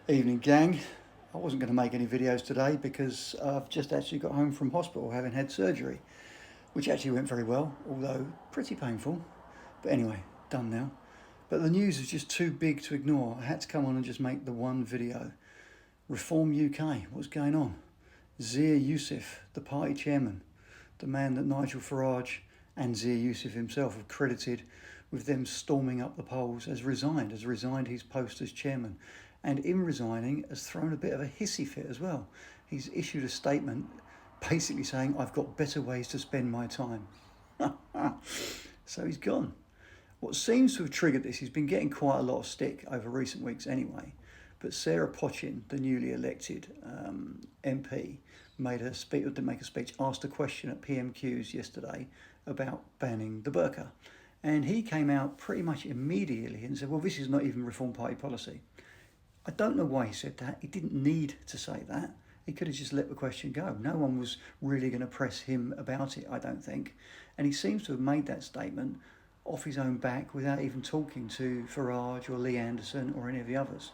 Evening gang. I wasn't going to make any videos today because I've just actually got home from hospital having had surgery, which actually went very well, although pretty painful. But anyway, done now. But the news is just too big to ignore. I had to come on and just make the one video. Reform UK, what's going on? Zia Youssef, the party chairman, the man that Nigel Farage and Zia Youssef himself have credited with them storming up the polls, has resigned his post as chairman. And in resigning, has thrown a bit of a hissy fit as well. He's issued a statement basically saying, I've got better ways to spend my time. So he's gone. What seems to have triggered this, he's been getting quite a lot of stick over recent weeks anyway, but Sarah Pochin, the newly elected MP, made a speech, asked a question at PMQs yesterday about banning the burqa. And he came out pretty much immediately and said, well, this is not even Reform Party policy. I don't know why he said that. He didn't need to say that. He could have just let the question go. No one was really going to press him about it, I don't think. And he seems to have made that statement off his own back without even talking to Farage or Lee Anderson or any of the others.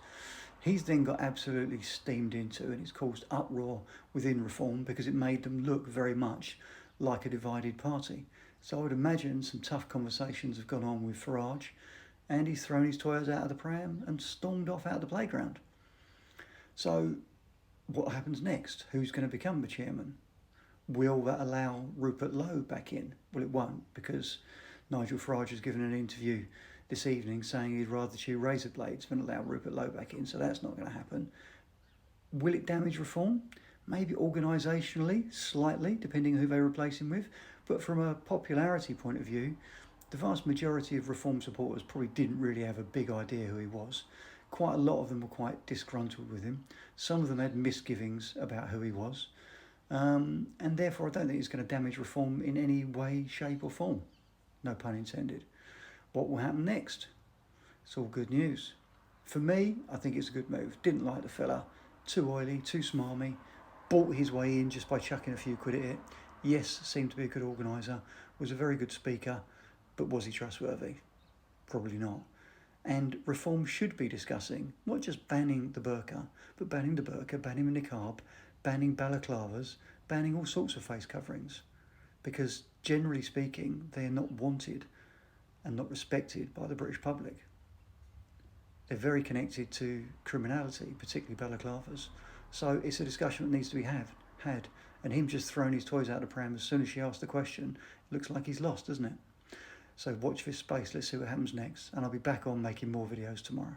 He's then got absolutely steamed into, and it's caused uproar within Reform because it made them look very much like a divided party. So I would imagine some tough conversations have gone on with Farage, and he's thrown his toys out of the pram and stormed off out of the playground. So what happens next? Who's going to become the chairman? Will that allow Rupert Lowe back in? Well, it won't, because Nigel Farage has given an interview this evening saying he'd rather chew razor blades than allow Rupert Lowe back in, so that's not going to happen. Will it damage Reform? Maybe organisationally, slightly, depending on who they replace him with. But from a popularity point of view, the vast majority of Reform supporters probably didn't really have a big idea who he was. Quite a lot of them were quite disgruntled with him. Some of them had misgivings about who he was. And therefore I don't think it's going to damage Reform in any way, shape or form. No pun intended. What will happen next? It's all good news. For me, I think it's a good move. Didn't like the fella. Too oily, too smarmy. Bought his way in just by chucking a few quid at it. Yes, seemed to be a good organiser. Was a very good speaker. But was he trustworthy? Probably not. And Reform should be discussing not just banning the burqa, but banning the burqa, banning the niqab, banning balaclavas, banning all sorts of face coverings. Because generally speaking, they are not wanted and not respected by the British public. They're very connected to criminality, particularly balaclavas. So it's a discussion that needs to be had. And him just throwing his toys out of the pram as soon as she asked the question, it looks like he's lost, doesn't it? So watch this space, let's see what happens next, and I'll be back on making more videos tomorrow.